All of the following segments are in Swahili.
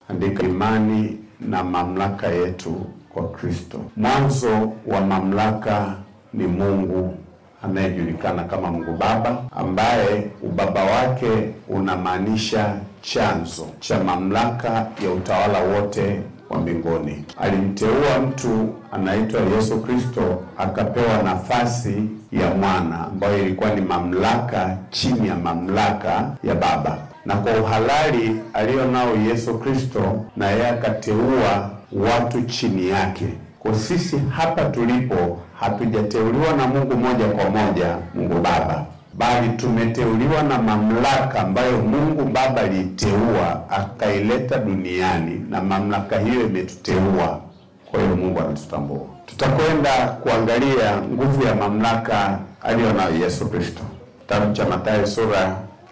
andika imani na mamlaka yetu kwa Kristo. Mwanzo wa mamlaka ni Mungu anayejulikana kama Mungu Baba, ambaye ubaba wake unamaanisha chanzo cha mamlaka ya utawala wote wa mbinguni. Alimteua mtu anaitwa Yesu Kristo, akapewa nafasi ya mwana ambayo ilikuwa ni mamlaka chini ya mamlaka ya Baba. Na kwa uhalali alionao Yesu Kristo, na yeye akateua watu chini yake. Kwa sisi hapa tulipo, hatujateuliwa na Mungu moja kwa moja, Mungu Baba, bali tumeteuliwa na mamlaka ambayo Mungu Baba aliteua akaileta duniani, na mamlaka hiyo imetuteua. Kwa hiyo Mungu anatutambua. Tutakwenda kuangalia nguvu ya mamlaka alionayo Yesu Kristo. Kitabu cha Mathayo sura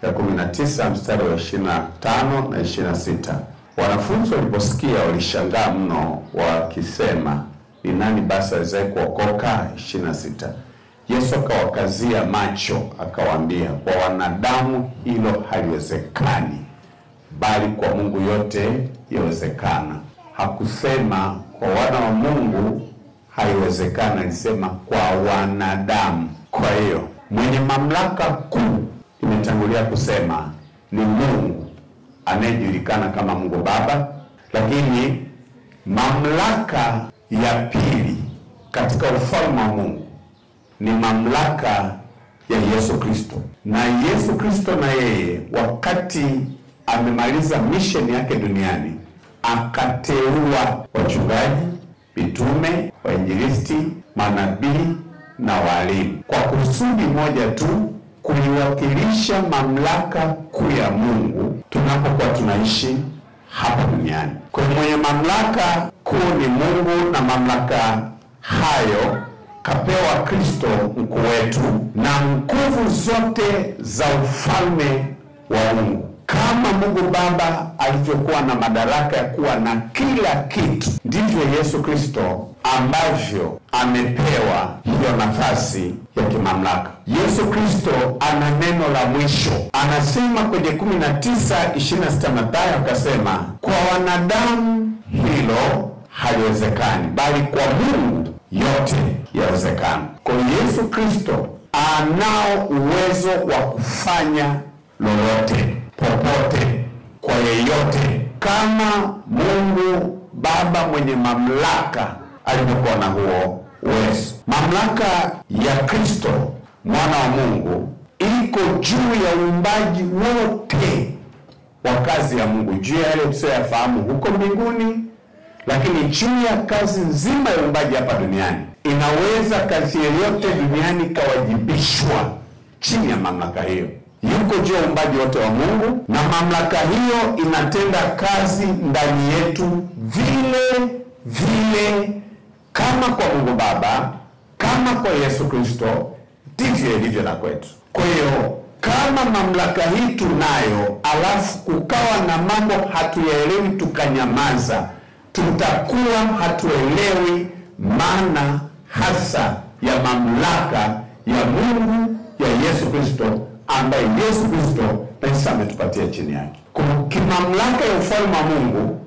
ya 19 mstari wa 25 na 26. Wanafunzi waliposikia walishangaa mno, wakisema, ni nani basi awezaye kuokoka? 26. Yesu akawakazia macho akawaambia, kwa wanadamu hilo haliwezekani, bali kwa Mungu yote yawezekana. Hakusema kwa wana wa Mungu haiwezekana, alisema kwa wanadamu. Kwa hiyo mwenye mamlaka kuu, imetangulia kusema, ni Mungu anayejulikana kama Mungu Baba. Lakini mamlaka ya pili katika ufalme wa Mungu ni mamlaka ya Yesu Kristo. Na Yesu Kristo na yeye, wakati amemaliza mission yake duniani, akateua wachungaji, mitume, wainjilisti, manabii na walimu, kwa kusudi moja tu, kuiwakilisha mamlaka kuu ya Mungu tunapokuwa tunaishi hapa duniani. Kwa mwenye mamlaka kuu ni Mungu, na mamlaka hayo kapewa Kristo mkuu wetu, na nguvu zote za ufalme wa Mungu. Kama Mungu Baba alivyokuwa na madaraka ya kuwa na kila kitu, ndivyo Yesu Kristo ambavyo amepewa hiyo nafasi ya kimamlaka. Yesu Kristo ana neno la mwisho. Anasema kwenye 19:26 Mathayo, akasema, kwa wanadamu hilo haliwezekani, bali kwa Mungu yote yawezekana. Kwa Yesu Kristo anao uwezo wa kufanya lolote, popote, kwa yeyote, kama Mungu Baba mwenye mamlaka alivyokuwa na huo uwezo. Mamlaka ya Kristo mwana wa Mungu iko juu ya uumbaji wote wa kazi ya Mungu, juu ya yale tusiyoyafahamu huko mbinguni, lakini juu ya kazi nzima ya uumbaji hapa duniani. Inaweza kazi yoyote duniani kawajibishwa chini ya mamlaka hiyo. Yuko juu ya uumbaji wote wa Mungu, na mamlaka hiyo inatenda kazi ndani yetu vile vile kama kwa Mungu Baba, kama kwa Yesu Kristo, ndivyo ilivyo na kwetu. Kwa hiyo kama mamlaka hii tunayo, alafu kukawa na mambo hatuyaelewi tukanyamaza, tutakuwa hatuelewi maana hasa ya mamlaka ya Mungu ya Yesu Kristo, ambaye Yesu Kristo pesa ametupatia chini yake. Kwa kimamlaka ya ufalme wa Mungu,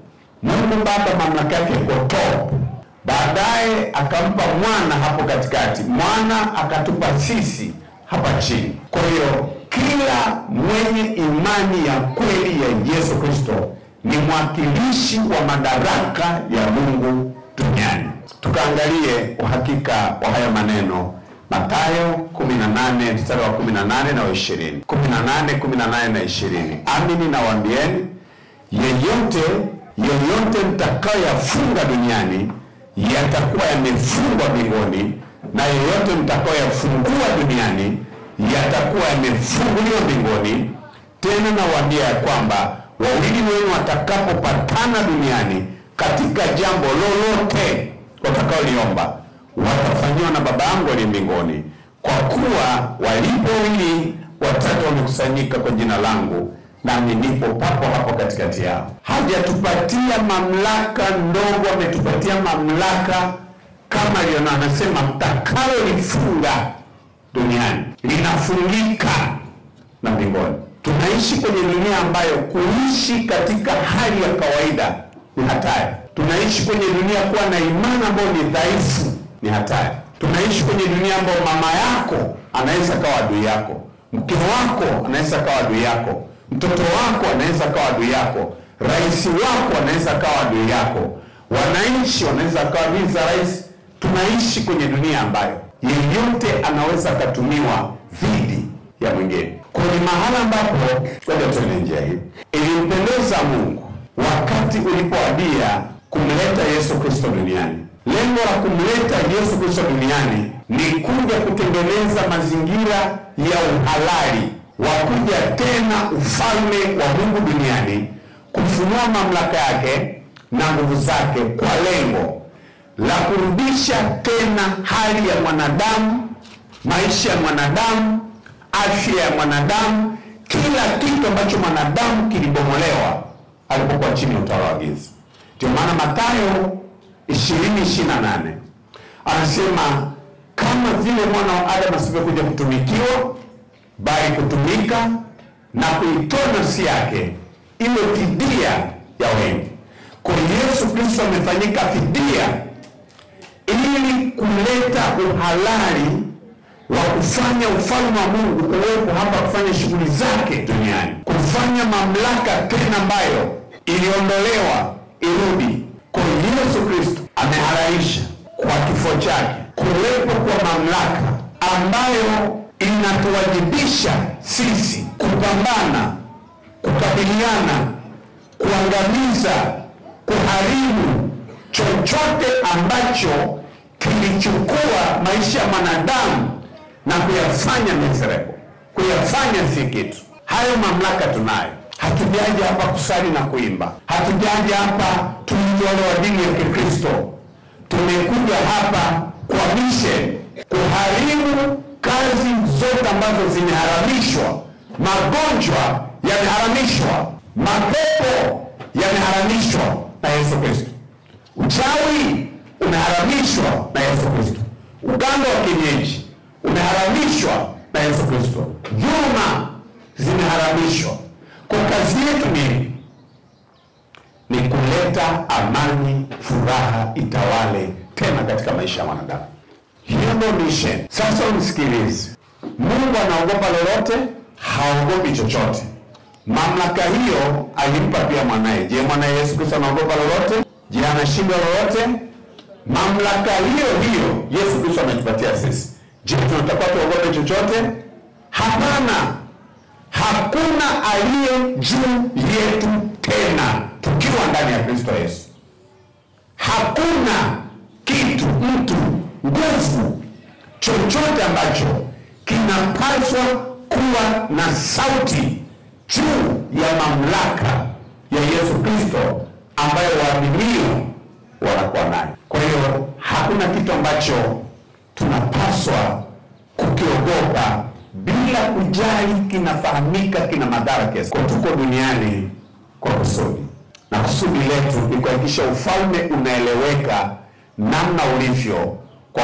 Mungu Baba mamlaka yake kwa top. Baadaye akampa mwana hapo katikati, mwana akatupa sisi hapa chini. Kwa hiyo kila mwenye imani ya kweli ya Yesu Kristo ni mwakilishi wa madaraka ya Mungu duniani. Tukaangalie uhakika wa haya maneno. Mathayo 18 mstari wa 18 na 20. 18 na 20. Amini nawaambieni, yeyote mtakayoyafunga duniani yatakuwa yamefungwa mbinguni, na yeyote mtakayoyafungua duniani yatakuwa yamefunguliwa mbinguni. Tena nawaambia ya kwamba wawili wenu watakapopatana duniani katika jambo lolote watakaoliomba, watafanyiwa na Baba yangu aliye mbinguni. Kwa kuwa walipo wawili watatu wamekusanyika kwa jina langu, nami nipo papo hapo katikati yao. Hajatupatia mamlaka ndogo, ametupatia mamlaka kama aliona. Anasema mtakalo lifunga duniani linafungika na mbinguni. Tunaishi kwenye dunia ambayo kuishi katika hali ya kawaida ni hatari. Tunaishi kwenye dunia kuwa na imani ambayo ni dhaifu ni hatari. Tunaishi kwenye dunia ambayo mama yako anaweza kawa adui yako, mke wako anaweza kawa adui yako, mtoto wako anaweza kawa adui yako, rais wako anaweza kawa adui yako, wananchi wanaweza kawa adui za rais. Tunaishi kwenye dunia ambayo yeyote anaweza katumiwa dhidi ya mwingine. Kwenye mahala ambapo, ngoja tuende njia hii, ilimpendeza Mungu wakati ulipoadia kumleta Yesu Kristo duniani. Lengo la kumleta Yesu Kristo duniani ni kuja kutengeneza mazingira ya uhalali wa kuja tena ufalme wa Mungu duniani, kufunua mamlaka yake na nguvu zake kwa lengo la kurudisha tena hali ya mwanadamu, maisha ya mwanadamu, afya ya mwanadamu, kila kitu ambacho mwanadamu kilibomolewa alipokuwa chini ya utawala wa giza. Ndio maana Mathayo 20:28 anasema, kama vile mwana wa Adamu asivyokuja kutumikiwa, bali kutumika na kuitoa nafsi yake iwe fidia ya wengi. Kwa Yesu Kristo amefanyika fidia ili kuleta uhalali wa kufanya ufalme wa Mungu uwepo hapa, kufanya shughuli zake duniani, kufanya mamlaka tena ambayo iliondolewa irudi. Kwa Yesu Kristo amehalalisha kwa kifo chake kuwepo kwa mamlaka ambayo inatuwajibisha sisi kupambana, kukabiliana, kuangamiza, kuharibu chochote ambacho kilichukua maisha ya mwanadamu na kuyafanya miserable, kuyafanya si kitu. Hayo mamlaka tunayo. Hatujaja hapa kusali na kuimba. Hatujaja hapa tuliwale wa dini ya Kikristo. Tumekuja hapa kwa mission kuharibu kazi zote ambazo zimeharamishwa. Magonjwa yameharamishwa, mapepo yameharamishwa na Yesu Kristo, uchawi umeharamishwa na Yesu Kristo, uganga wa kienyeji umeharamishwa na Yesu Kristo, dhuluma zimeharamishwa. Kwa kazi yetu ni kuleta amani, furaha itawale tena katika maisha ya wanadamu. Hiyo ndio mission. Sasa unisikilize. Mungu anaogopa lolote? Haogopi chochote. Mamlaka hiyo alimpa pia mwanae. Je, mwanae Yesu Kristo anaogopa lolote? Je, anashindwa lolote? Mamlaka hiyo Yesu Kristo ametupatia sisi. Je, tunatakiwa tuogope chochote? Hapana. Hakuna aliye juu yetu tena tukiwa ndani ya Kristo Yesu. Hakuna kitu, mtu, nguvu, chochote ambacho kinapaswa kuwa na sauti juu ya mamlaka ya Yesu Kristo ambayo waaminio wanakuwa nayo. Kwa hiyo hakuna kitu ambacho tunapaswa kukiogopa bila kujali kinafahamika kina madhara kiasi. Kwa tuko duniani kwa kusudi, na kusudi letu ni kuhakikisha ufalme unaeleweka namna ulivyo kwa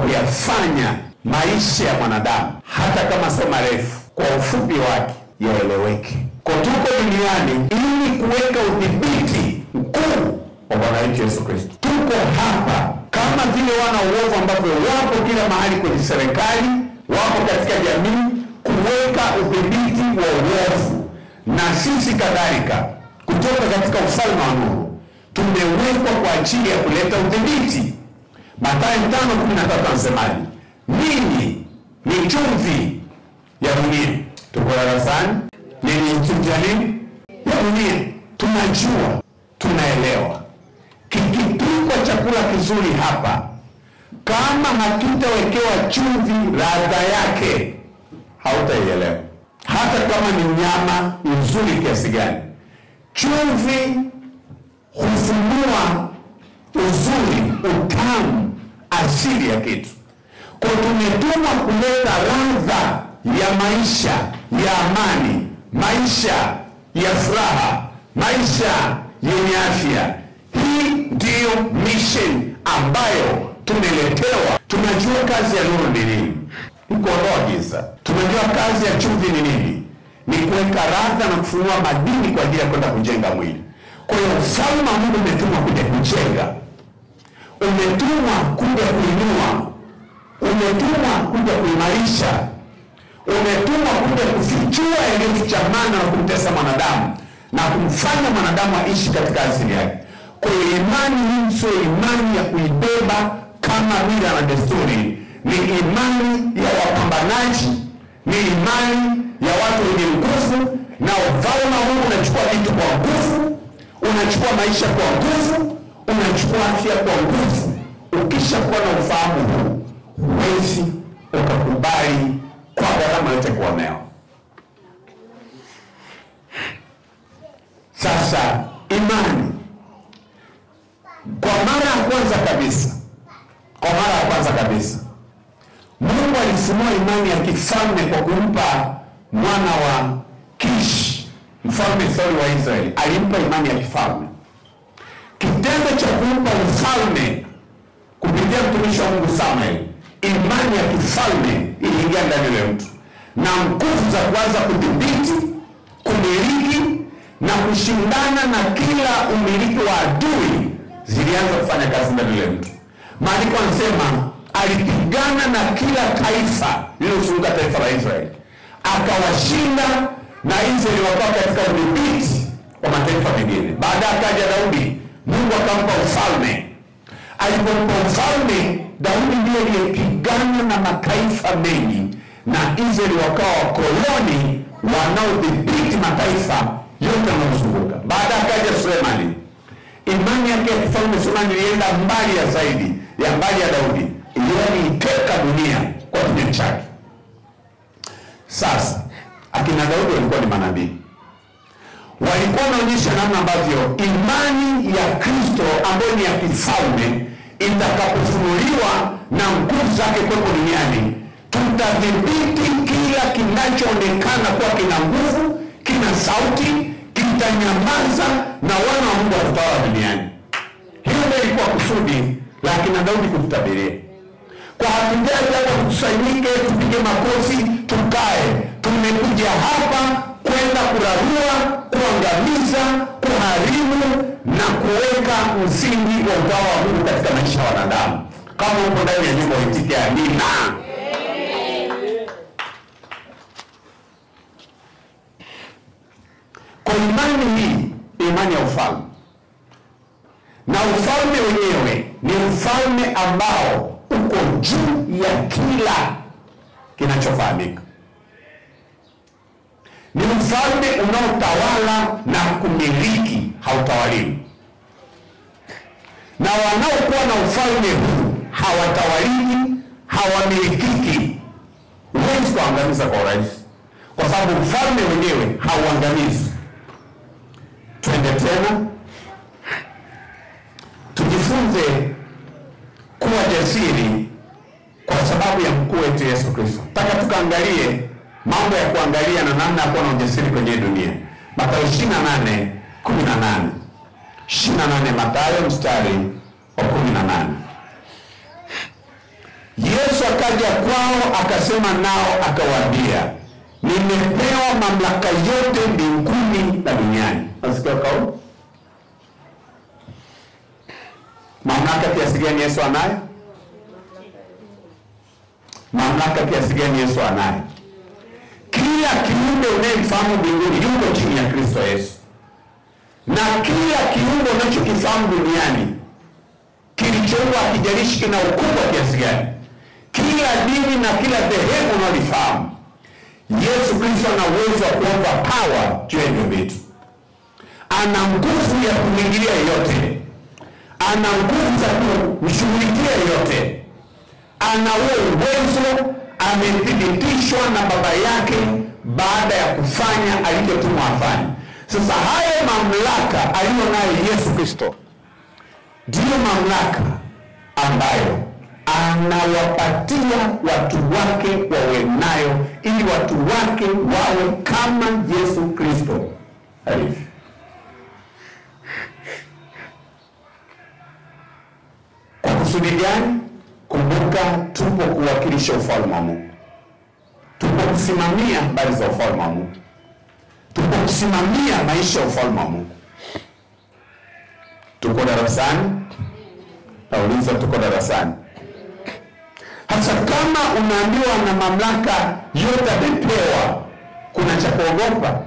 kuyafanya maisha ya mwanadamu, hata kama sio marefu, kwa ufupi wake yaeleweke. Kwa tuko duniani ili kuweka udhibiti mkuu wa Bwana wetu Yesu Kristo. Tuko hapa kama vile wana uovu ambavyo wapo kila mahali kwenye serikali, wapo katika jamii, kuweka udhibiti wa uovu. Na sisi kadhalika kutoka katika ufalme wa nuru tumewekwa kwa ajili ya kuleta udhibiti. Mathayo 5:13 anasemaje? Ninyi ni chumvi ya dunia. Tuko darasani, ninyi chumvi ya nini? Ya dunia. Tunajua, tunaelewa. Kikipikwa chakula kizuri hapa, kama hakitawekewa chumvi ladha yake, hautaielewa. Hata kama ni nyama nzuri kiasi gani, chumvi hufunua uzuri, utamu, asili ya kitu. Kwa tumetumwa kuleta ladha ya maisha ya amani, maisha ya furaha, maisha yenye afya. Hii ndiyo mission ambayo tumeletewa. Tunajua kazi ya nuru ni nini? Ni kuondoa giza. Tunajua kazi ya chumvi ni nini? ni kuweka radha na kufunua madini kwa ajili ya kwenda kujenga mwili. Kwa hiyo ufalme wa Mungu umetumwa kuja kujenga, umetumwa kuja kuinua, umetumwa kuja kuimarisha, umetumwa kuja kufichua yaliyofichamana na kumtesa mwanadamu na kumfanya mwanadamu aishi katika asili yake. Kwa hiyo imani hii sio imani ya kuibeba kama mila na desturi, ni imani ya wapambanaji, ni imani ya watu wenye nguvu, na ufalme wa Mungu unachukua vitu kwa nguvu, unachukua maisha kwa nguvu, unachukua afya kwa nguvu. Ukisha kuwa na ufahamu huu, huwezi ukakubali kwa gharama yote kuonewa. Sasa imani, kwa mara ya kwanza kabisa Mungu alifunua imani ya kifalme kwa kumpa mwana wa Kish, mfalme Sauli wa Israeli. Alimpa imani ya kifalme. Kitendo cha kumpa ufalme kupitia mtumishi wa Mungu Samuel, imani ya kifalme iliingia ndani ya mtu, na nguvu za kuanza kudhibiti, kumiliki na kushindana na kila umiliki wa adui zilianza kufanya kazi ndani ya mtu. Maandiko yanasema alipigana na kila taifa lililozunguka taifa la Israeli, akawashinda, na Israeli wakawa katika udhibiti wa mataifa mengine. Baada akaja Daudi, Mungu akampa ufalme. Alipompa ufalme, Daudi ndiye aliyepigana na mataifa mengi, na Israeli wakawa wakoloni wanaodhibiti mataifa yote yanayozunguka. Baada akaja Sulemani. Imani yake ya kifalme Sulemani ilienda mbali ya zaidi ya mbali ya Daudi, iliiteka dunia kwa kinywa chake. Sasa akina Daudi walikuwa ni manabii, walikuwa wanaonyesha namna ambavyo imani ya Kristo ambayo ni ya kifalme itakapofunuliwa na nguvu zake kwa duniani, tutadhibiti kila kinachoonekana kuwa kina nguvu, kina sauti, kitanyamaza, na wana wa Mungu watatawala duniani. Hiyo ndio ilikuwa kusudi la kina Daudi kututabiria. Kwa hatujaja hapa kukusanyike, tupige makofi, tukae. Tumekuja hapa kwenda kurarua, kuangamiza, kuharibu na kuweka msingi wa utawala wa Mungu katika maisha ya wanadamu. Kama uko ndani ya nyumba, uitike amina. Kwa imani hii, imani ya ufalme, na ufalme wenyewe ni ufalme ambao uko juu ya kila kinachofahamika. Ni ufalme unaotawala na kumiliki, hautawaliwi. Na wanaokuwa na ufalme huu hawatawaliki, hawamilikiki. Huwezi kuangamiza kwa urahisi, kwa sababu ufalme wenyewe hauangamizi. Twende tena tujifunze kuwa jasiri kwa sababu ya mkuu wetu Yesu Kristo. Nataka tukaangalie mambo ya kuangalia na namna ya kuwa na ujasiri kwenye dunia. Mathayo 28:18. 28 Mathayo mstari wa 18. Yesu akaja kwao, akasema nao, akawaambia, nimepewa mamlaka yote mbinguni na duniani. Nasikia kauli? Mamlaka kiasi gani Yesu anayo? Mamlaka kiasi gani Yesu anayo? Kila kiumbe unayemfahamu mbinguni yuko chini ya Kristo Yesu. Na kila kiumbe unachokifahamu duniani kilichoumbwa, hakijalishi kina ukubwa kiasi gani, kila dini na kila dhehebu unalifahamu, Yesu Kristo ana uwezo wa kuomba power juu ya hivyo vitu. Ana nguvu ya kumwingilia yote, ana nguvu za kumshughulikia yote, ana uwezo, amethibitishwa na Baba yake baada ya kufanya alichotumwa afanye. Sasa haya mamlaka aliyonayo Yesu Kristo ndiyo mamlaka ambayo anawapatia watu wake wawe nayo, ili watu wake wawe kama Yesu Kristo alivyo. Kwa kusudi gani? Kumbuka, tupo kuwakilisha ufalme wa Mungu, tupo kusimamia habari za ufalme wa Mungu. kusimamia maisha ya ufalme wa Mungu. Tuko darasani? Nauliza, tuko darasani? Hasa kama unaambiwa na mamlaka yote amepewa, kuna cha kuogopa?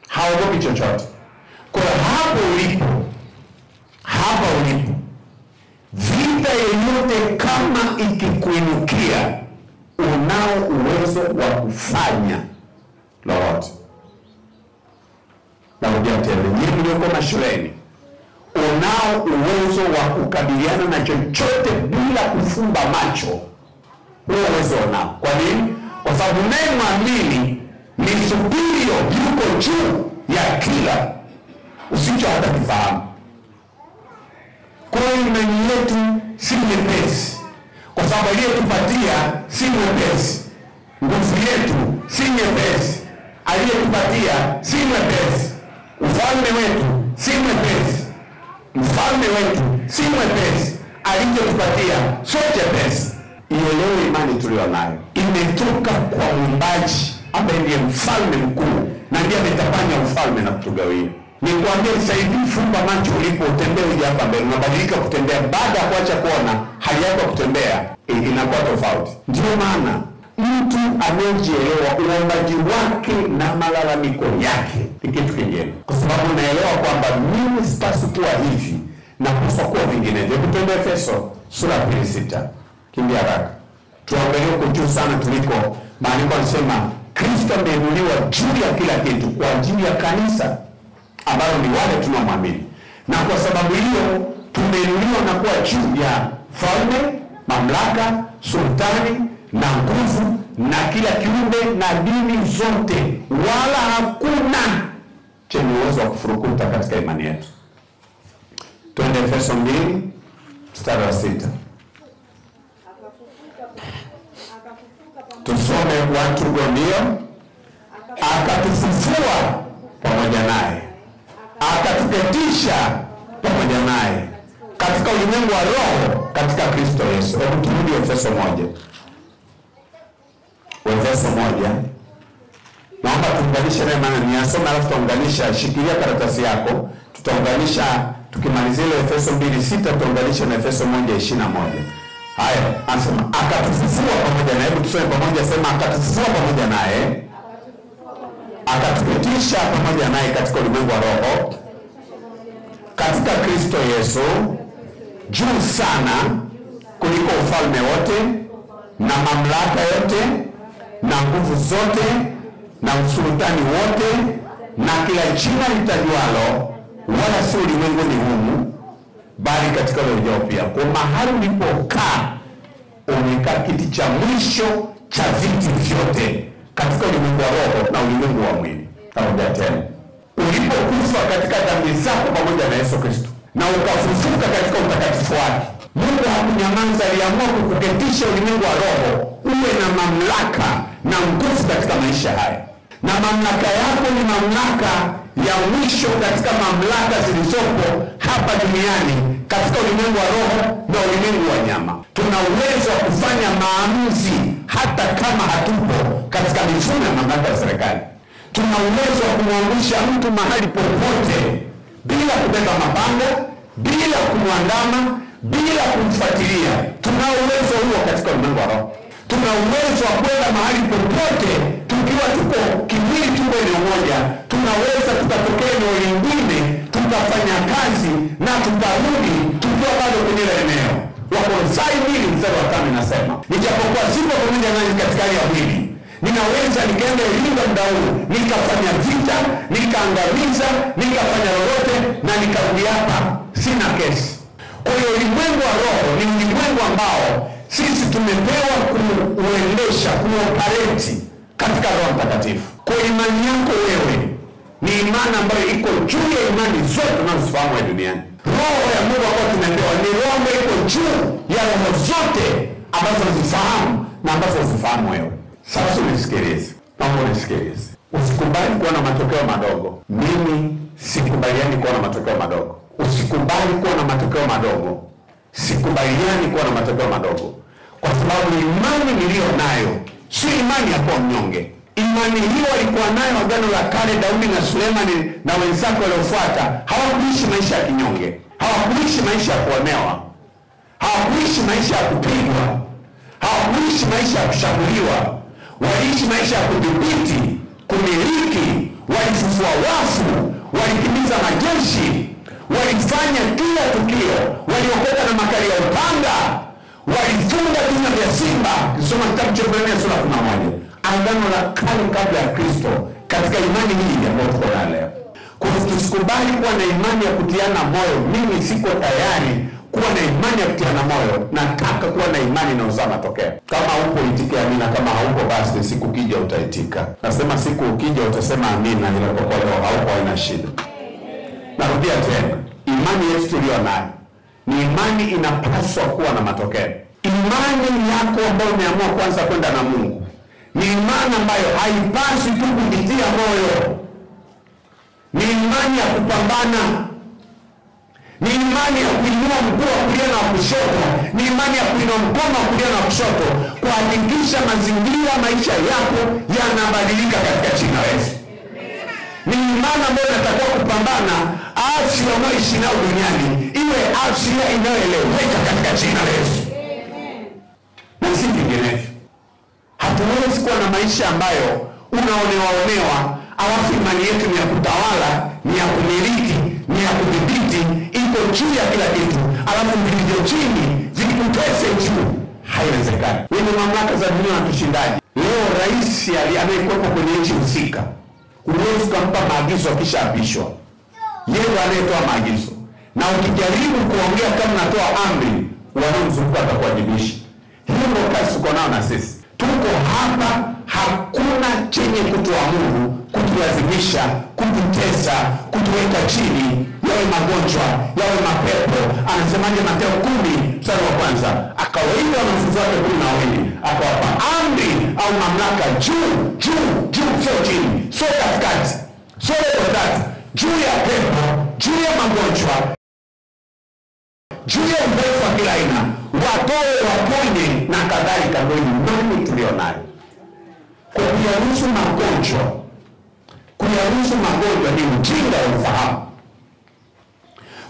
Haogopi chochote. Kwa hapo ulipo, vita yoyote kama ikikuinukia, unao uwezo wa kufanya lolote. Narudia tena, nyinyi mlioko mashuleni, unao uwezo wa kukabiliana na chochote bila kufumba macho. Huo uwezo unao. Kwa nini? Kwa sababu unayemwamini ni superior, yuko juu ya kila usicho hata kifahamu. Kwa hiyo imani yetu si nyepesi, kwa sababu aliyetupatia si nyepesi. Nguvu yetu si nyepesi, aliyetupatia si nyepesi. Ufalme wetu si nyepesi, mfalme wetu si mwepesi, alichotupatia sio chepesi. Ielewe imani tulionayo imetoka kwa Muumbaji ambaye ndiye mfalme mkuu na ndiye ametapanya ufalme na kutugawia. Nikwambia sasa hivi, fumba macho ulipo, utembee uje hapa mbele, unabadilika kutembea. Baada ya kuacha kuona, hali yako kutembea inakuwa tofauti. Ndio maana mtu anayejielewa uombaji wake na malalamiko yake ni kitu kingine, kwa sababu naelewa kwamba mimi sipaswi kuwa hivi, napaswa kuwa vinginevyo. Kutembea Efeso sura ya 6. Kimbia haraka. Tuangalie huko juu sana tuliko. Maandiko yanasema Kristo ameinuliwa juu ya kila kitu kwa ajili ya kanisa ambalo ni wale tunaomwamini. Na kwa sababu hiyo tumeinuliwa na kuwa juu ya falme, mamlaka, sultani na nguvu na kila kiumbe na dini zote, wala hakuna chenye uwezo wa kufurukuta katika imani yetu. Twende Efeso 2 mstari wa 6. Tusome watu ndio. Akatufufua pamoja naye, akatuketisha pamoja naye katika ulimwengu wa roho katika Kristo Yesu. Hebu turudi Efeso 1. Efeso 1. Naomba tuunganishe na maana niasome alafu tuunganisha. Shikilia karatasi yako. Tutaunganisha tukimalizia Efeso 2:6 tuunganishe na Efeso 1:21. Haya, anasema akatufufua pamoja naye. Hebu tusome pamoja, sema akatufufua pamoja naye, akatuketisha pamoja naye katika ulimwengu wa roho katika Kristo Yesu, juu sana kuliko ufalme wote na mamlaka yote na nguvu zote na usultani wote na kila jina litajwalo, wala si ulimwenguni humu bali katika ule ujao pia. Kwa mahali ulipokaa, umekaa kiti cha mwisho cha viti vyote katika ulimwengu wa roho na ulimwengu wa mwili. Narudia tena, ulipokufa katika dhambi zako pamoja na Yesu Kristo na ukafufuka katika utakatifu wake, Mungu hakunyamaza, aliamua kukuketisha ulimwengu wa roho uwe na mamlaka na nguvu katika maisha haya. Na mamlaka yako ni mamlaka ya mwisho katika mamlaka zilizopo hapa duniani katika ulimwengu wa roho na ulimwengu wa nyama. Tuna uwezo wa kufanya maamuzi hata kama hatupo katika mifumo ya mamlaka ya serikali. Tuna uwezo wa kumwangusha mtu mahali popote bila kubeba mapanga, bila kumwandama, bila kumfuatilia. Tuna uwezo huo katika ulimwengu wa roho. Tuna uwezo wa kwenda mahali popote tukiwa tuko kimwili, tuko eneo moja. Tunaweza tukatokea eneo lingine tukafanya kazi na tukarudi tukiwa bado kwenye eneo. Wakolosai 2 mstari wa 5 inasema, nijapokuwa sipo pamoja nanyi katika hali ya mwili, ninaweza nikaenda Iringa muda huu nikafanya vita, nikaangamiza, nikafanya lolote na nikarudi hapa sina kesi. Kwa hiyo ulimwengu wa roho ni ulimwengu ambao sisi tumepewa kuuendesha, kuoperate katika Roho Mtakatifu. Kwa imani yako wewe ni imani ambayo iko juu ya imani zote tunazofahamu ya duniani. Roho ya Mungu ambayo tumepewa ni roho ambayo iko juu ya roho zote ambazo unazifahamu na ambazo unazifahamu wewe. Sasa unisikilize. Naomba unisikilize. Usikubali kuwa na matokeo madogo. Mimi sikubaliani kuwa na matokeo madogo. Usikubali kuwa na matokeo madogo. Sikubaliani kuwa na matokeo madogo. Kwa sababu imani niliyo nayo si imani ya kuwa mnyonge. Imani hiyo walikuwa nayo Agano la Kale, Daudi na Sulemani na wenzake waliofuata. Hawakuishi maisha ya kinyonge, hawakuishi maisha ya kuonewa, hawakuishi maisha ya kupigwa, hawakuishi maisha ya kushambuliwa. Waliishi maisha ya kudhibiti, kumiliki, walifufua wafu, walikimbiza majeshi, walifanya kila tukio, waliokota na makali ya upanga, walifunga vinywa vya simba. Kisoma kitabu cha Ibrania sura 11. Agano la Kale kabla ya Kristo, katika imani hii ambayo tuko nayo leo. Kwa hiyo tusikubali kuwa na imani ya kutiana moyo. Mimi siko tayari kuwa na imani ya kutiana moyo, nataka kuwa na imani na uzaa matokeo. Kama upo itike amina, kama haupo basi siku ukija utaitika. Nasema siku ukija utasema amina, ila kwa leo haupo haina shida. Narudia tena, imani yetu tulio nayo ni imani inapaswa kuwa na matokeo. Imani yako ambayo umeamua kwanza kwenda na Mungu ni imani ambayo haipaswi tu kujitia moyo. Ni imani ya kupambana. Ni imani ya kuinua mguu wa kulia na wa kushoto. Ni imani ya kuinua mkono wa kulia na wa kushoto, kuhakikisha mazingira maisha yako yanabadilika katika jina la Yesu. Ni imani ambayo inatakiwa kupambana afya unayoishi nayo duniani iwe afya inayoeleweka katika jina la Yesu. Na si vinginevyo. Hatuwezi kuwa na maisha ambayo unaonewa, alafu imani yetu ni ya kutawala, ni ya kumiliki, ni ya kudhibiti, iko juu ya kila kitu, alafu vilivyo chini vikutese juu. Haiwezekani. Wenye mamlaka za dunia na tushindaji. Leo rais anayekuwepo kwenye nchi husika, huwezi kumpa maagizo akishaapishwa. Yeye anayetoa maagizo. Na ukijaribu kuongea kama natoa amri, wanaomzunguka atakuwajibisha. Hiyo ndio kazi tuko nao na sisi. Tuko hapa, hakuna chenye kutuamuru, kutulazimisha, kututesa, kutuweka chini, yawe magonjwa, yawe mapepo. Anasemaje Mathayo 10:1? Akawaita wanafunzi wake 12, akawapa amri au mamlaka juu, sio chini, sio katikati, sio tatu, juu ya pepo, juu ya magonjwa, juu ya udhaifu wa kila aina, watoe, waponye na kadhalika. Ndio imani tulionayo. Kwa kuyaruhusu magonjwa ni ujinga wa ufahamu.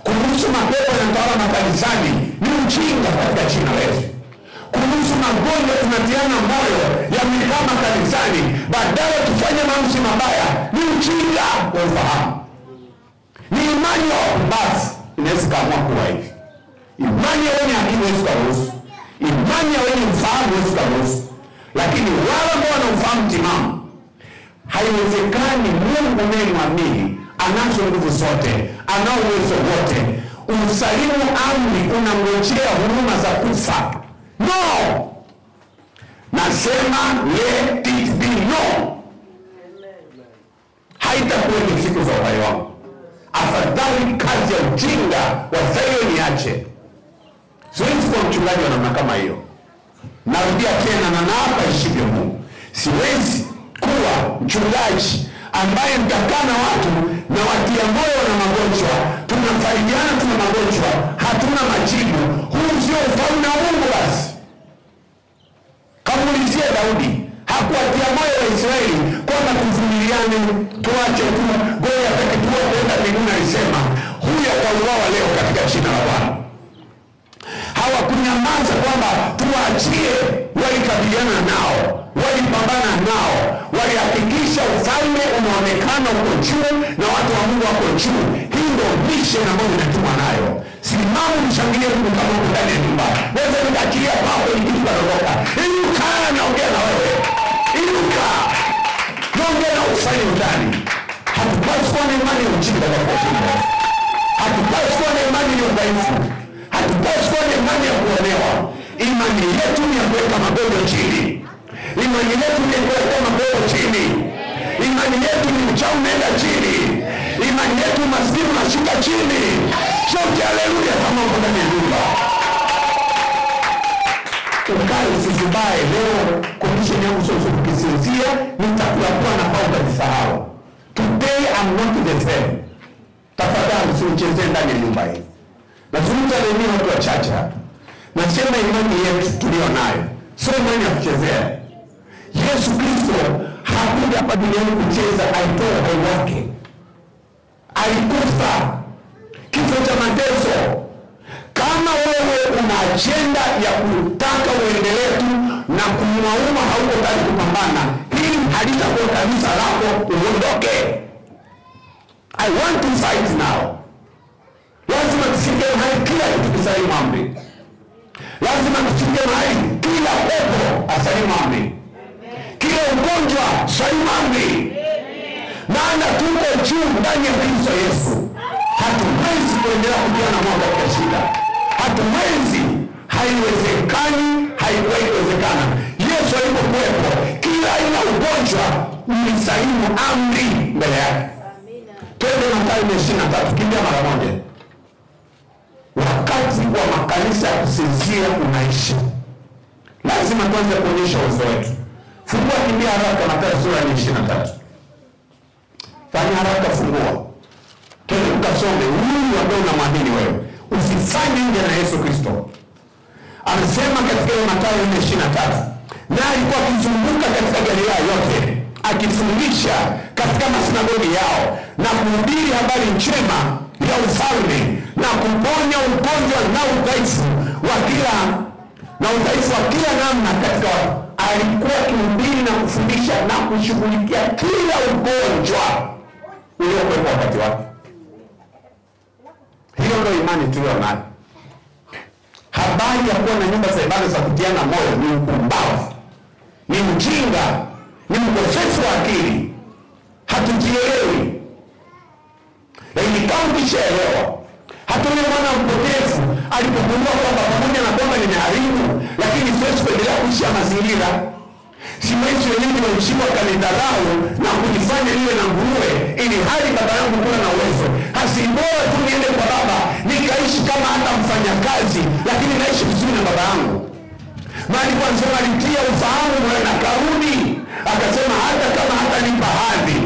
Kuruhusu mapepo yanatawala makanisani ni ujinga katika jina la Yesu. Kuruhusu magonjwa tunatiana moyo yamekaa makanisani badala tufanye maamuzi mabaya ni ujinga wa ufahamu. Ni imani ya basi inaweza kaamua kuwa hivi. Imani ya wenye akili haiwezi kuruhusu. Imani ya wenye ufahamu haiwezi kuruhusu. Lakini wale ambao wana ufahamu timamu, haiwezekani. Mungu unayemwamini anazo nguvu zote, anao uwezo wote. Usalimu amri unangojea huruma za kufa. No! Nasema let it be no. Haitakuwa ni siku za uhai wangu. Afadhali kazi ya ujinga wa Zayo niache. Siwezi kuwa mchungaji wa namna kama hiyo. Narudia tena na naapa ishivyo Mungu. Siwezi kuwa mchungaji ambaye mtakaa na watu na watia moyo na magonjwa, tunafarijiana, tuna magonjwa, hatuna majibu. Huu sio ufalme wa Mungu. Basi kamulizie Daudi, hakuwatia moyo wa Israeli kwamba tuvumiliane, tuache tu goya peke tuwa kwenda mbinguni. Alisema huyu atauawa leo katika jina la Bwana. Hawakunyamaza kwamba tuachie. Walikabiliana nao, walipambana nao, walihakikisha ufalme unaonekana uko juu na watu wa Mungu wako juu. Hii ndio mission ambayo tunatumwa nayo. Simama mshangilie Mungu kama uko ndani ya nyumba. Wewe unaachilia papo ili kuondoka. Inuka, naongea na wewe. Inuka. Naongea na ufanye ndani. Hatupaswi kuwa na imani ya ujinga katika jina. Hatupaswi kuwa na imani ya udhaifu. Hatupaswi kuwa na imani ya kuonewa. Imani yetu ni ya kuweka magonjwa chini. Imani yetu ni ya kuweka magonjwa chini. Imani yetu ni mchao unaenda chini. Imani yetu maskini unashuka chini. Shout haleluya kama uko ndani ya nyumba. Ukae usizubae. Leo condition yangu sio kukisinzia, nitakuwa na pauza nisahau. Today I'm not the same. Tafadhali usichezee ndani ya nyumba hii. Nazungumza leo watu wachache hapa. Nasema imani yetu tulio nayo sio imani ya kuchezea. Yesu Kristo hakuja hapa duniani kucheza, alitoa uhai wake. Alikufa kifo cha mateso. Kama wewe una agenda ya kutaka uendelee tu na kuumauma, hauko tayari kupambana, hili halitakuwa kanisa lako, uondoke. I want to fight now. Lazima tufike mahali kila kitu kisalimu amri. Lazima tufike mahali kila pepo asalimu amri. Kila ugonjwa salimu amri. Maana tuko juu ndani ya Kristo Yesu. Hatuwezi kuendelea kujiona mwanga kwa shida. Hatuwezi. Haiwezekani, haiwezi kuwezekana. Yesu alipokuwepo, kila aina ugonjwa ulisalimu amri mbele yake. Twende Mathayo 23, kimbia mara moja. Wakati wa makanisa ya kusinzia unaishi. Lazima tuanze kuonyesha uwezo wetu. Fungua, kimbia haraka Mathayo sura 23. Fanya haraka, fungua. Twende ukasome huyu ambaye unamwamini wewe. Usifanye nje na Yesu Kristo. Anasema katika Mathayo 23, na alikuwa akizunguka katika Galilaya yote, akifundisha katika masinagogi yao na kuhubiri habari njema ya ufalme na kuponya ugonjwa na udhaifu wa kila namna katika watu. Alikuwa akihubiri na kufundisha na kushughulikia kila ugonjwa uliokuwepo wakati wake. Hiyo ndio imani tuliyonayo. Habari ya kuwa na nyumba za ibada za kutiana moyo ni upumbavu, ni ujinga, ni mkosefu wa akili. Hatujielewi. Lakini kama ukishaelewa, hata yule mwana mpotevu alipogundua kwamba pamoja na kwamba nimeharibu, lakini siwezi kuendelea kuishi mazingira, siwezi wenyewe nimeheshimu akanidharau na kujifanya niwe na nguruwe, ili hali baba yangu kuna na uwezo. Hasibora tu niende kwa baba nikaishi kama hata mfanyakazi, lakini naishi vizuri na baba yangu. Maana kwa sababu alitia ufahamu mwana na karuni, akasema hata kama hata nipa hadhi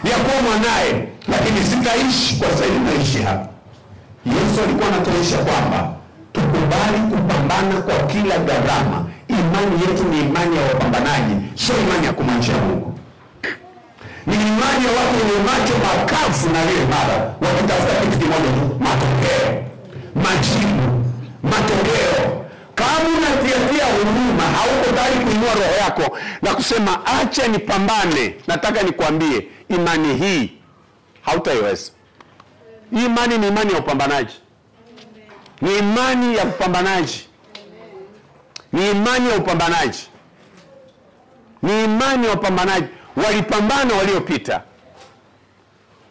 ya kuwa mwanae, lakini sitaishi kwa sababu naishi hapa. Yesu alikuwa anatuonyesha kwamba tukubali kupambana kwa kila gharama. Imani yetu ni imani ya wapambanaji, sio imani ya kumwacha Mungu. Ni imani ya watu wenye macho makavu na lile mara, wakitafuta kitu kimoja tu, matokeo, majibu, matokeo. Kama unatiatia huruma, hauko tayari kuinua roho yako na kusema acha nipambane, nataka nikwambie imani hii hautaiweza. Hii imani ni imani ya upambanaji. Ni imani ya upambanaji. Ni imani ya upambanaji. Ni imani ya upambanaji. Walipambana waliopita.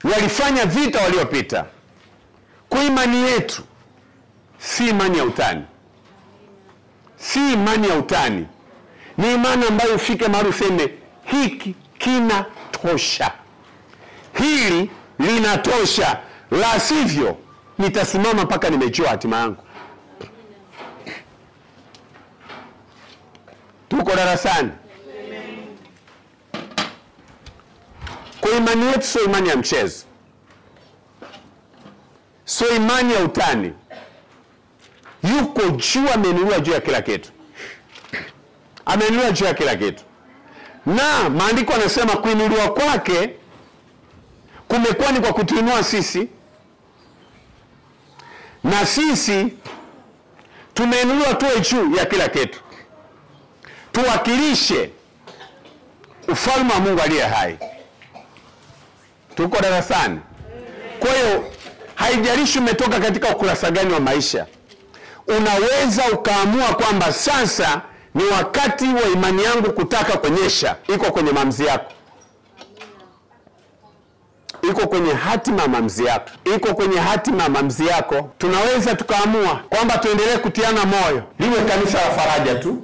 Walifanya vita waliopita. Kwa imani yetu si imani ya utani. Si imani ya utani. Ni imani ambayo ufike mahali useme hiki kinatosha. Hili linatosha. La sivyo nitasimama mpaka nimejua hatima yangu. Tuko darasani. Kwa imani yetu sio imani ya mchezo. Sio imani ya utani. Yuko juu, amenunua juu ya kila kitu. Amenunua juu ya kila kitu. Na maandiko yanasema kuinuliwa kwake kumekuwa ni kwa kutuinua sisi. Na sisi tumeinuliwa tuwe juu ya kila kitu. Tuwakilishe ufalme wa Mungu aliye hai. Tuko darasani. Kwa hiyo haijalishi umetoka katika ukurasa gani wa maisha, unaweza ukaamua kwamba sasa ni wakati wa imani yangu kutaka kuonyesha. Iko kwenye maamuzi yako. Iko kwenye hatima maamuzi yako. Iko kwenye hatima maamuzi yako. Tunaweza tukaamua kwamba tuendelee kutiana moyo, liwe kanisa la faraja tu.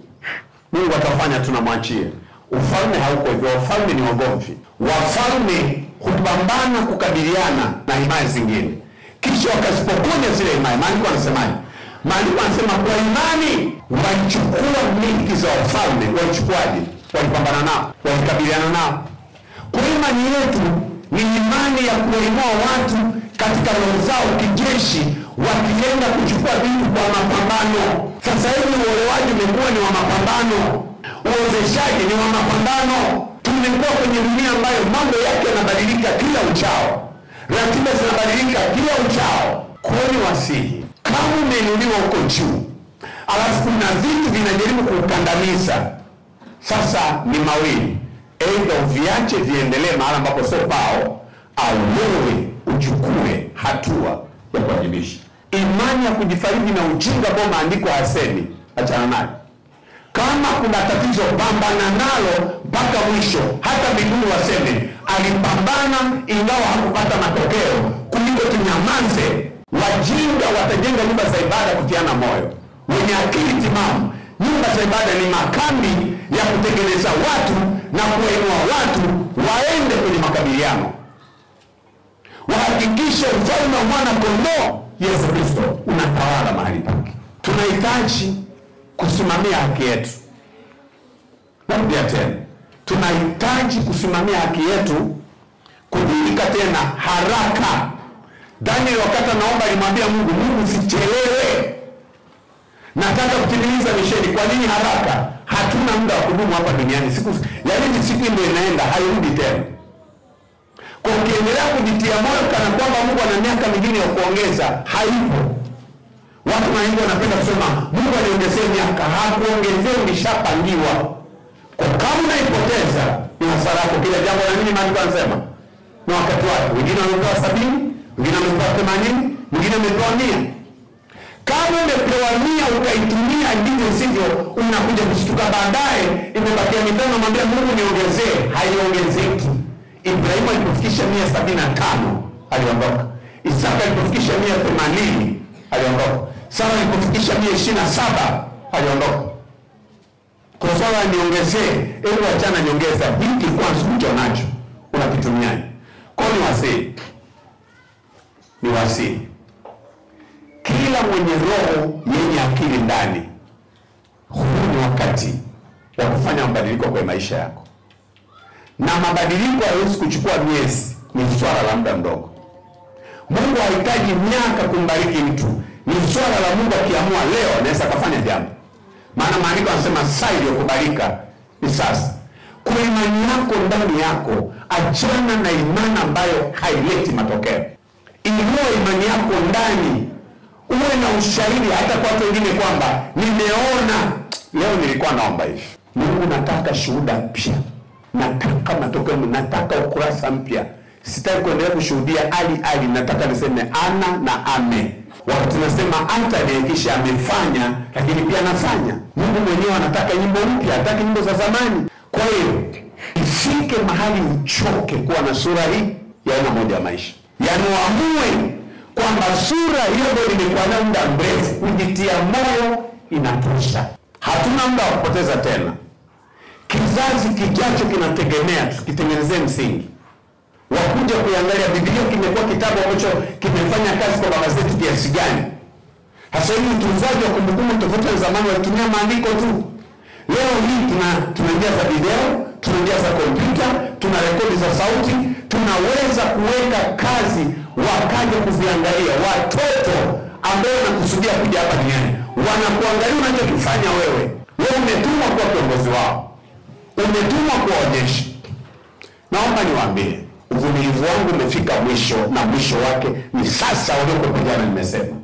Mungu atafanya, tunamwachia. Ufalme hauko hivyo. Ufalme ni wagomvi. Wafalme hupambana kukabiliana na imani zingine, kisha wakazipokonya zile imani. Maandiko yanasemaje? Maandiko yanasema kwa imani walichukua milki za wafalme. Walichukuaje? Walipambana nao, walikabiliana nao. Kwa imani yetu ni imani ya kuinua watu katika roho zao kijeshi, wakienda kuchukua vitu kwa mapambano. Sasa hivi uolewaji umekuwa ni wa mapambano, uozeshaji ni wa mapambano. Tumekuwa kwenye dunia ambayo mambo yake yanabadilika kila uchao, ratiba zinabadilika kila uchao. Kwani wasihi, kama umeinuliwa huko juu, alafu kuna vitu vinajaribu kukandamiza, sasa ni mawili: aidha uviache viendelee mahali ambapo sio pao, au wewe uchukue hatua ya kuwajibisha. Imani ya kujifariji na ujinga ambao maandiko hasemi, achana nayo. Kama kuna tatizo, pambana nalo mpaka mwisho. Hata mbinguni waseme alipambana ingawa hakupata matokeo, kuliko tunyamaze. Wajinga watajenga nyumba za ibada kutiana moyo. Wenye akili timamu, nyumba za ibada ni makambi ya kutengeneza watu na kuwainua watu waende kwenye makabiliano, wahakikishe ufalme wa mwana kondoo Yesu Kristo unatawala mahali pake. Tunahitaji kusimamia haki yetu. Narudia tena, tunahitaji kusimamia haki yetu, kudhihirika tena haraka. Daniel wakati anaomba alimwambia Mungu, Mungu sichelewe, nataka kutimiliza misheni. Kwa nini haraka? Hatuna muda wa kudumu hapa duniani. Siku ndio inaenda, hairudi tena. Kwa ukiendelea kujitia moyo kana kwamba Mungu ana miaka mingine ya kuongeza, haipo. Watu wengi wanapenda kusema Mungu aliongezea miaka. Hakuongezea, ulishapangiwa. Kwa kama unaipoteza ni hasara yako. Kila jambo la nini maandiko yanasema na wakati wake. Wengine wamepewa 70, wengine wamepewa 80, wengine wamepewa 100. Kama umepewa 100 ukaitumia ndivyo sivyo, unakuja kushtuka baadaye imebakia mitano, mwambie Mungu niongezee. Haiongezeki. Ibrahimu alipofikisha 175 aliondoka. Isaka alipofikisha 180 aliondoka. Sara alipofikisha 127 aliondoka. Kwa sababu niongezee, hebu achana niongeza. Hiki kwanza ulicho nacho unakitumiaje? Kwa ni wasi. Kila mwenye roho yenye akili ndani, huu ni wakati wa kufanya mabadiliko kwa maisha yako. Na mabadiliko hayawezi kuchukua miezi, ni swala la muda mdogo. Mungu hahitaji miaka kumbariki mtu. Ni swala la Mungu akiamua leo anaweza kufanya jambo. Maana maandiko yanasema saa iliyokubalika ni sasa. Kwa imani yako ndani yako, achana na imani ambayo haileti matokeo. Inua imani yako ndani. Uwe na ushahidi hata kwa watu wengine kwamba nimeona leo nilikuwa naomba hivi. Mungu nataka shuhuda mpya. Nataka matokeo, nataka ukurasa mpya. Sitaki kuendelea kushuhudia ali, nataka niseme ana na ame. Wakati nasema anta ni kisha amefanya, lakini pia anafanya. Mungu mwenyewe anataka nyimbo mpya, hataki nyimbo za zamani. Kwa hiyo ifike mahali uchoke kuwa na sura hii ya aina moja ya maisha. Yaani uamue kwamba sura hiyo ndio nimekuwa nayo muda mrefu, kujitia moyo inatosha. Hatuna muda wa kupoteza tena. Kizazi kijacho kinategemea tukitengenezee msingi. Wakuja kuangalia Biblia kimekuwa kitabu ambacho kimefanya kazi kwa baba zetu kiasi gani. Hasa hivi utunzaji wa kumbukumbu tofauti na zamani walitumia maandiko tu. Leo hii tunajaza video, tunajaza kompyuta, tuna rekodi za sauti, tunaweza kuweka kazi wakaja kuziangalia. Watoto ambao wanakusudia kuja hapa duniani wanakuangalia unachokifanya wewe. Wewe umetumwa kuwa kiongozi wao. Umetumwa kuwaonyesha. Naomba niwaambie, uvumilivu wangu umefika mwisho, na mwisho wake ni sasa uliokupigana. Nimesema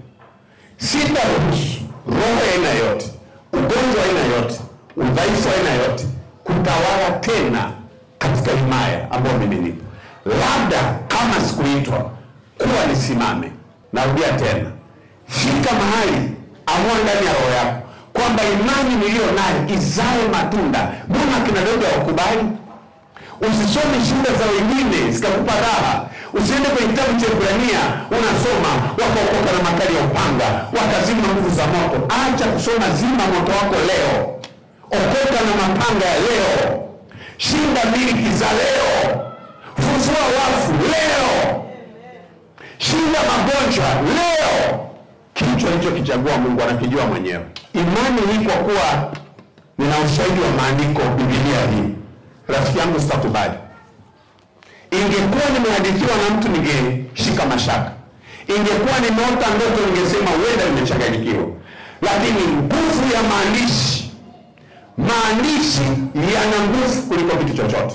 sitaruhusu roho ya aina yote, ugonjwa wa aina yote, udhaifu wa aina yote kutawala tena katika himaya ambayo mimi nipo. Labda kama sikuitwa kuwa nisimame. Narudia tena, fika mahali amua ndani ya roho yako kwamba imani niliyo nayo izae matunda. Mbona kina Daudi hawakubali? Usisome shuhuda za wengine zikakupa raha. Usiende kwenye kitabu cha Ibrania unasoma wakaokoka na makali ya upanga, wakazima nguvu za moto. Acha kusoma, zima moto wako leo. Okoka na mapanga ya leo. Shinda miliki za leo. Fufua wafu leo. Shinda magonjwa leo. Kichwa hicho kichagua Mungu anakijua mwenyewe. Imani hii kwa kuwa nina ushahidi wa maandiko, Biblia hii, rafiki yangu sitakubali. Ingekuwa nimehadithiwa na mtu ningeshika mashaka. Ingekuwa nimeota ndoto ningesema huenda nimechanganyikiwa. Lakini nguvu ya maandishi yana nguvu kuliko kitu chochote.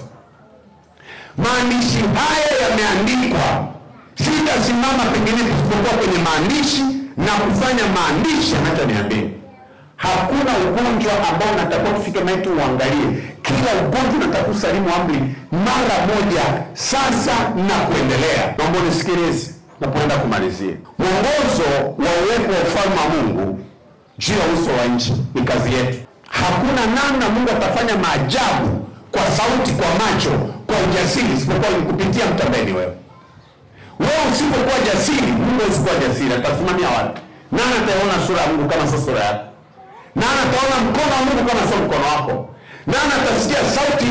Maandishi haya yameandikwa. Sitasimama pengine kusipokuwa kwenye maandishi na kufanya maandishi anachoniambia. Hakuna ugonjwa ambao natakiwa kufika mahali tu uangalie. Kila ugonjwa natakiwa kusalimu amri mara moja sasa na kuendelea. Naomba nisikilize napoenda kumalizia. Mwongozo wa uwepo wa ufalme wa Mungu juu ya uso wa nchi ni kazi yetu. Hakuna namna Mungu atafanya maajabu kwa sauti, kwa macho, kwa ujasiri isipokuwa kupitia mtambeni wewe. Wewe usipokuwa jasiri, Mungu usikuwa jasiri, atasimamia wapi? Nani ataona sura ya Mungu kama sio sura yako? Nani ataona mkono wa Mungu kama sio mkono wako? Nani atasikia sauti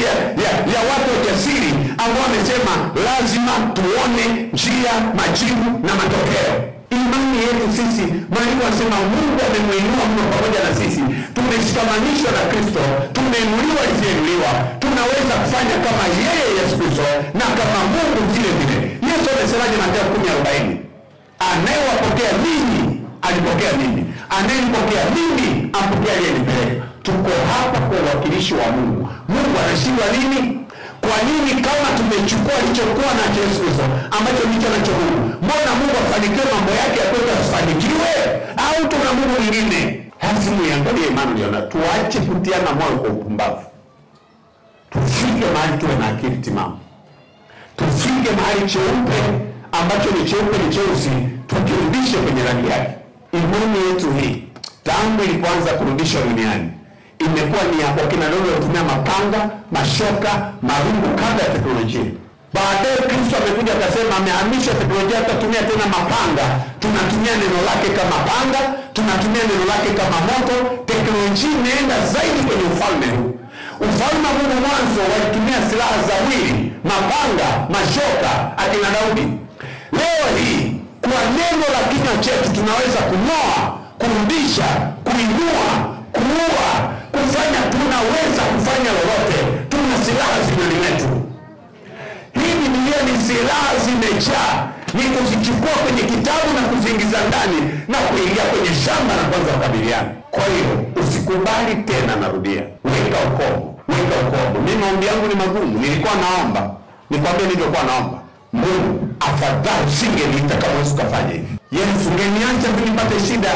ya watu jasiri ambao wamesema lazima tuone njia, majibu na matokeo? Imani yetu sisi, Mungu anasema Mungu amemuinua mno pamoja na sisi. Tumeshikamanishwa na Kristo, tumeinuliwa isiinuliwa. Tunaweza kufanya kama yeye Yesu Kristo na kama Mungu vile vile. Yesu amesemaje Mathayo 10:40? Anayewapokea ninyi alipokea mimi, anayempokea mimi ampokea aliyenipeleka. Tuko hapa kwa uwakilishi wa Mungu. Mungu anashindwa nini? Kwa nini kama tumechukua alichokuwa na Yesu Kristo ambacho ndicho nacho Mungu, mbona Mungu afanikiwe mambo yake ya kwetu asifanikiwe? Au tuna Mungu mwingine? Lazima uangalie imani uliona. Tuache kutiana moyo kwa upumbavu. Tufike mahali tuwe na akili timamu. Tufike mahali cheupe ambacho ni cheupe ni cheusi tukirudishe kwenye rangi yake. Imani yetu hii tangu ilipoanza kurudishwa duniani imekuwa ni ya wakina leo kutumia mapanga, mashoka, marungu kabla ya teknolojia. Baadaye Kristo amekuja akasema amehamisha teknolojia, tutatumia tena mapanga. Tunatumia neno lake kama panga, tunatumia neno lake kama moto. Teknolojia imeenda zaidi kwenye ufalme huu. Ufalme wa Mungu mwanzo walitumia silaha za mwili, mapanga, mashoka akina Daudi. Leo hii kwa neno la kinywa chetu tunaweza kunoa, kurudisha, kuinua, kuua, kufanya. Tunaweza kufanya lolote. Tuna silaha zinani wetu. Hii Biblia ni silaha zimejaa. Ni kuzichukua kwenye kitabu na kuziingiza ndani na kuingia kwenye shamba na kwanza kukabiliana. Kwa hiyo usikubali tena, narudia, weka ukomo, weka ukomo. Mimi maombi yangu ni magumu. Nilikuwa naomba, nikwambia nilikuwa naomba Mungu afadhali usingeniita kama Yesu kafanya hivi. Yesu ungeniacha mimi nipate shida.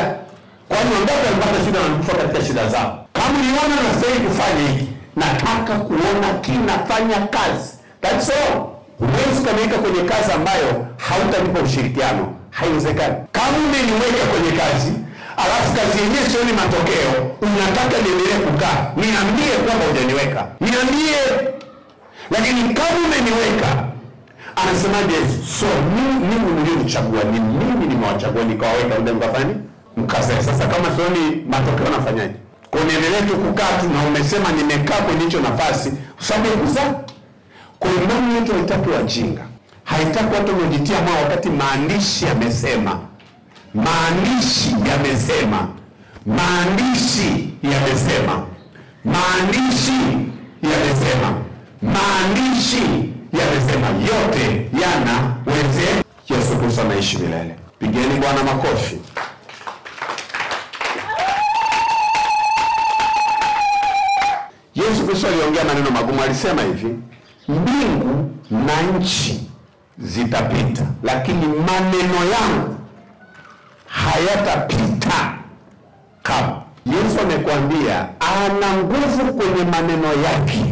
Kwani wangapi walipata shida na kufa katika shida zao? Kama uliona na sasa kufanya hiki, nataka kuona kinafanya kazi. That's all. Huwezi kaniweka kwenye kazi ambayo hautanipa ushirikiano. Haiwezekani. Kama umeniweka kwenye kazi, alafu kazi yenyewe sioni matokeo, unataka niendelee kukaa, niambie kwamba hujaniweka. Niambie. Lakini kama umeniweka, anasemaje Yesu? So mimi niliyochagua, ni mimi nimewachagua nikawaweka ndio mkafanya mkaze. Sasa kama sioni matokeo nafanyaje? Kwa niendelee tu kukaa tu na umesema nimekaa kwenye hicho nafasi sababu ya kuzaa. Kwa imani yetu haitaki wajinga. Haitaki watu wanaojitia moyo wakati maandishi yamesema. Maandishi yamesema. Maandishi yamesema. Maandishi yamesema. Maandishi yamesema. Yote yanaweze. Yesu Kristo anaishi milele. Pigeni Bwana makofi. Yesu Kristo aliongea maneno magumu. Alisema hivi, mbingu na nchi zitapita, lakini maneno yangu hayatapita kama. Yesu amekwambia ana nguvu kwenye maneno yake.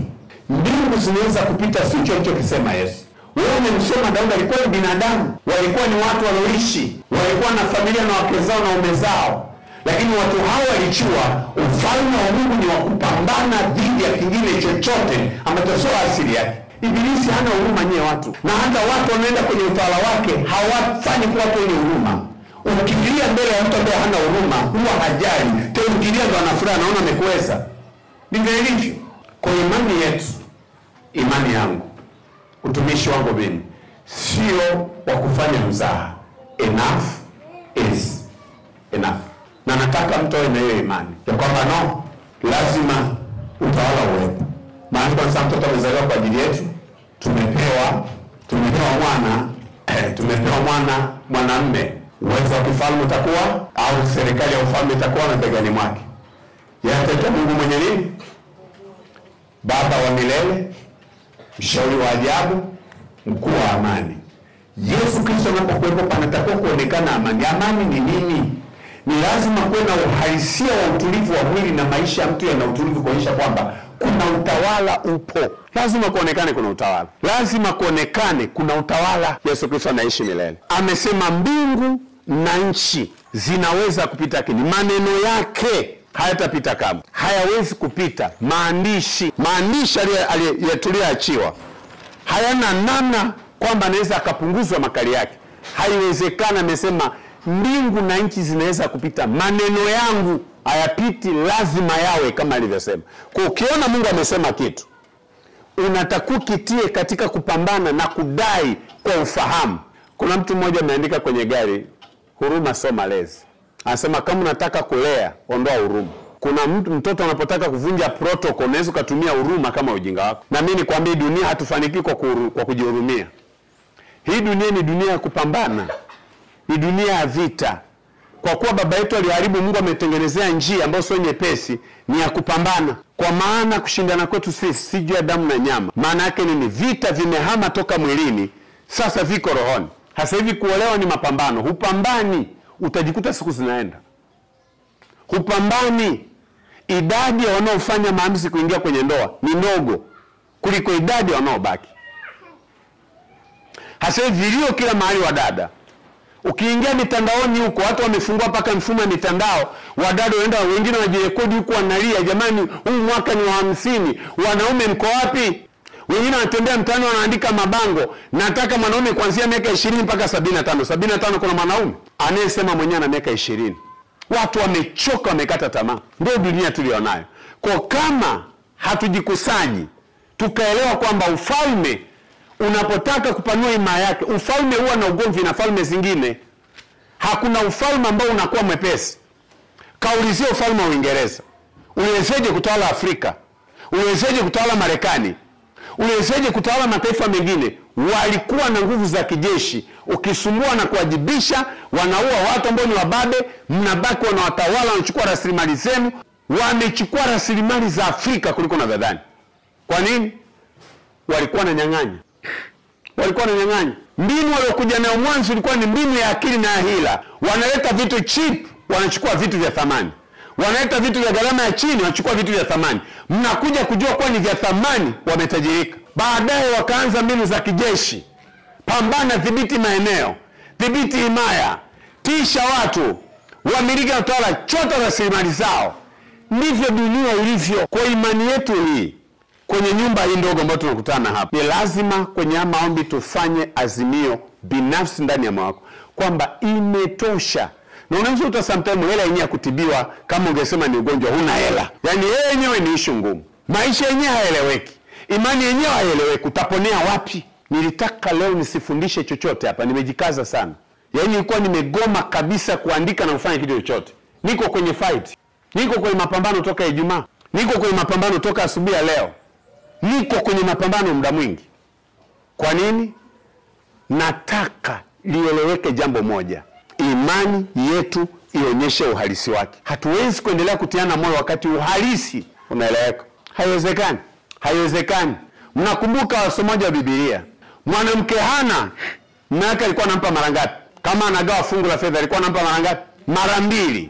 Mbingu zinaweza kupita, si chochote kisema Yesu. Wewe umemsoma Daudi, alikuwa ni binadamu, walikuwa ni watu walioishi, walikuwa na familia na wake zao na ume zao. Lakini watu hao walijua ufalme wa Mungu ni wa kupambana dhidi ya kingine chochote ambacho sio asili yake. Ibilisi hana huruma nyewe watu. Na hata watu wanaenda kwenye utawala wake hawafanyi kwa watu wenye huruma. Ukifikiria mbele ya mtu ambaye hana huruma, huwa hajali. Tena ukifikiria ndo anafurahi, anaona amekuweza. Ndivyo ilivyo. Kwa imani yetu, imani yangu, utumishi wangu mimi, sio wa kufanya mzaha. Enough is enough. Na nataka mtu awe na hiyo imani ya kwamba no, lazima utawala uwepo. Maana kwa sababu mtoto amezaliwa kwa ajili yetu, tumepewa mwana mwanamume. Uwezo wa kifalme utakuwa, au serikali ya ufalme itakuwa mabegani mwake. Yeye Mungu mwenye nini? Baba wa milele, mshauri wa ajabu, mkuu wa amani. Yesu Kristo anapokuwepo panatakiwa kuonekana amani. Amani ni nini? Ni lazima kuwe na uhalisia wa utulivu wa mwili na maisha ya mtu yana utulivu, kuonyesha kwamba kuna utawala upo. Lazima kuonekane kuna utawala. Lazima kuonekane kuna utawala. Yesu Kristo anaishi milele. Amesema mbingu na nchi zinaweza kupita, lakini maneno yake hayatapita kamwe. Hayawezi kupita. Maandishi tuliyoachiwa hayana namna kwamba anaweza akapunguzwa makali yake. Haiwezekana. Amesema mbingu na nchi zinaweza kupita, maneno yangu hayapiti, lazima yawe kama alivyosema. Kwa ukiona Mungu amesema kitu, unatakiwa kitie katika kupambana na kudai kwa ufahamu. Kuna mtu mmoja ameandika kwenye gari, huruma sio malezi. Anasema kama unataka kulea, ondoa huruma. Kuna mtoto anapotaka kuvunja protocol, unaweza kutumia huruma kama ujinga wako. Na mimi nikwambie, dunia hatufanikiwi kwa kujihurumia. Hii dunia ni dunia ya kupambana. Ni dunia ya vita. Kwa kuwa baba yetu aliharibu, Mungu ametengenezea njia ambayo sio nyepesi, ni ya kupambana. Kwa maana kushindana kwetu sisi si juu ya damu na nyama. Maana yake ni vita vimehama toka mwilini, sasa viko rohoni. Hasa hivi kuolewa ni mapambano. Hupambani, utajikuta siku zinaenda. Hupambani. Idadi ya wanaofanya maamuzi kuingia kwenye ndoa ni ndogo kuliko idadi ya wanaobaki. Hasa hivi vilio kila mahali wa dada. Ukiingia mitandaoni huko, watu wamefungua paka mfumo wa mitandao, wadada waenda, wengine wajirekodi huko wanalia, jamani huu mwaka ni wa 50, wanaume mko wapi? Wengine wanatembea mtaani wanaandika mabango, nataka mwanaume kuanzia miaka 20 mpaka 75. 75 kuna mwanaume anayesema mwenyewe na miaka 20. Watu wamechoka, wamekata tamaa. Ndio dunia tulionayo. Kwa kama hatujikusanyi tukaelewa kwamba ufalme unapotaka kupanua himaya yake, ufalme huwa na ugomvi na falme zingine. Hakuna ufalme ambao unakuwa mwepesi. Kaulizia ufalme wa Uingereza. Uliwezeje kutawala Afrika? Uliwezeje kutawala Marekani? Uliwezeje kutawala mataifa mengine? Walikuwa na nguvu za kijeshi. Ukisumbua na kuwajibisha, wanaua watu ambao ni wababe, mnabaki wanawatawala, wanachukua rasilimali zenu. Wamechukua rasilimali za Afrika kuliko na dhadhani. Kwa nini? Walikuwa na nyang'anya. Mbinu waliokuja nayo mwanzo ilikuwa ni mbinu ya akili na hila. Wanaleta vitu cheap, wanachukua vitu vya thamani. Wanaleta vitu vya gharama ya chini, wanachukua vitu vya thamani. Mnakuja kujua kwa ni vya thamani, wametajirika. Baadaye wakaanza mbinu za kijeshi. Pambana, dhibiti maeneo, dhibiti himaya, tisha watu, wamiliki na utawala, chota rasilimali zao. Ndivyo dunia ilivyo. Kwa imani yetu hii, kwenye nyumba hii ndogo ambayo tunakutana hapa, ni lazima kwenye maombi tufanye azimio binafsi ndani ya moyo wako kwamba imetosha. Na unaweza sometimes hela yenyewe kutibiwa, kama ungesema ni ugonjwa, huna hela. Yaani yenyewe ni issue ngumu. Maisha yenyewe haeleweki. Imani yenyewe haeleweki. Utaponea wapi? Nilitaka leo nisifundishe chochote hapa. Nimejikaza sana. Yaani nilikuwa nimegoma kabisa kuandika na kufanya kitu chochote. Niko kwenye fight. Niko kwenye mapambano toka Ijumaa. Niko kwenye mapambano toka asubuhi ya leo. Niko kwenye mapambano muda mwingi. Kwa nini? Nataka lieleweke jambo moja. Imani yetu ionyeshe uhalisi wake. Hatuwezi kuendelea kutiana moyo wakati uhalisi unaeleweka. Haiwezekani. Mnakumbuka wasomaji wa Biblia. Mwanamke Hana, mke alikuwa anampa mara ngapi? Kama anagawa fungu la fedha alikuwa anampa mara ngapi? Mara 2.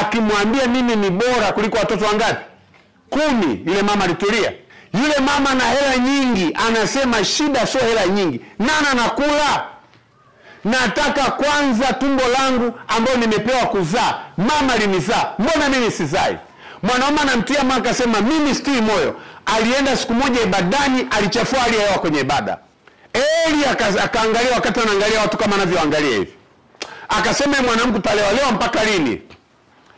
Akimwambia mimi ni bora kuliko watoto wangapi? 10. Yule mama alitulia. Yule mama na hela nyingi anasema shida sio hela nyingi. Nani anakula? Nataka kwanza tumbo langu ambao nimepewa kuzaa. Mama alinizaa. Mbona mimi sizai? Mwanaume anamtia mama akasema mimi sitoi moyo. Alienda siku moja ibadani, alichafua hali ya hewa kwenye ibada. Eli akaangalia, wakati anaangalia watu kama anavyoangalia hivi. Akasema mwanamke utalewa mpaka lini?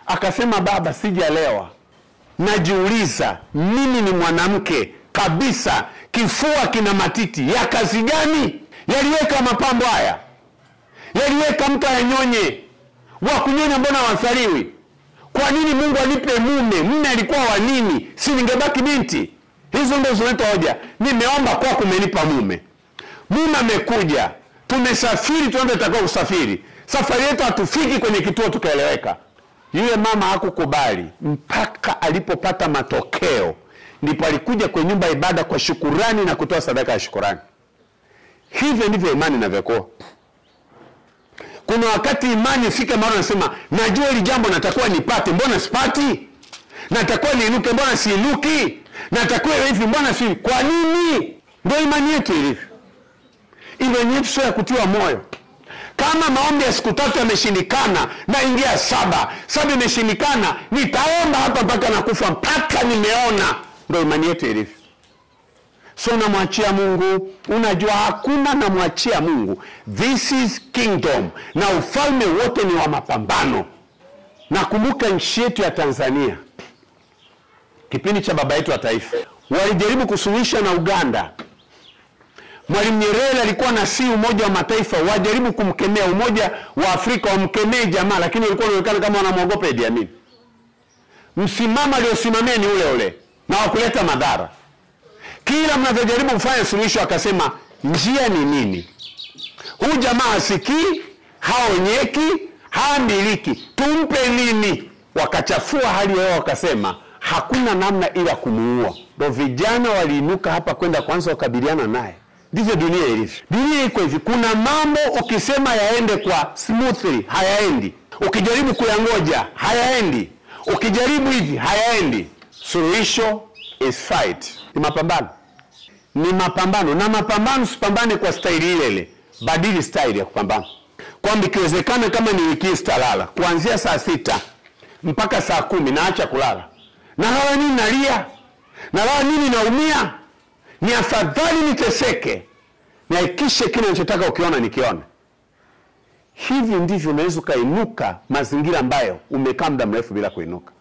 Akasema baba sijalewa. Najiuliza mimi ni mwanamke kabisa, kifua kina matiti, ya kazi gani? Yaliweka mapambo haya. Yaliweka mtu anyonye. Wakunyonya mbona wasaliwi? Kwa nini Mungu anipe mume? Mume alikuwa wa nini? Si ningebaki binti? Hizo ndio zinaitwa hoja. Nimeomba kwa kumenipa mume. Mume amekuja. Tumesafiri, tunataka kusafiri. Safari yetu hatufiki kwenye kituo tukaeleweka. Yule mama hakukubali mpaka alipopata matokeo. Ndipo alikuja kwenye nyumba ibada kwa shukurani na kutoa sadaka ya shukurani. Hivyo ndivyo imani inavyokuwa. Kuna wakati imani ifike mahali unasema, najua hili jambo natakuwa nipate, mbona sipati? Natakuwa niinuke, mbona siinuki? Natakuwa hivi, mbona si? Kwa nini? Ndio imani yetu ilivyo. Imani yetu sio ya kutiwa moyo. Kama maombi ya siku 3 yameshindikana, na ingia 7 imeshindikana, nitaomba hapa mpaka nakufa, mpaka nimeona. Ndio imani yetu ilivyo. So namwachia Mungu. Unajua hakuna namwachia Mungu. This is kingdom. Na ufalme wote ni wa mapambano. Nakumbuka nchi yetu ya Tanzania, kipindi cha baba yetu wa taifa, walijaribu kusuluhisha na Uganda. Mwalimu Nyerere alikuwa na Umoja wa Mataifa, wajaribu kumkemea, Umoja wa Afrika wamkemee jamaa, lakini walikuwa wanaonekana kama wanamwogopa Idi Amin. Msimamo aliosimamia ni ule ule na wakuleta madhara. Kila mnavyojaribu kufanya suluhisho akasema njia ni nini? Huyu jamaa hasikii, haonyeki, haamiliki, tumpe nini? Wakachafua hali yao, wakasema hakuna namna ila kumuua. Ndio vijana waliinuka hapa kwenda kwanza wakabiliana naye. Ndivyo dunia ilivyo. Dunia iko hivi, kuna mambo ukisema yaende kwa smoothly, hayaendi. Ukijaribu kuyangoja, hayaendi. Ukijaribu hivi, hayaendi. Suluhisho is fight. Ni mapambano. Ni mapambano. Na mapambano sipambane kwa staili ile ile. Badili staili ya kupambana. Kwamba ikiwezekana kama ni wiki sitalala, kuanzia saa 6 mpaka saa 10 naacha kulala. Nalala nini nalia? Nalala nini naumia? Ni afadhali niteseke, nihakikishe kile ninachotaka ukiona nikione. Hivi ndivyo unaweza kainuka mazingira ambayo umekaa muda mrefu bila kuinuka.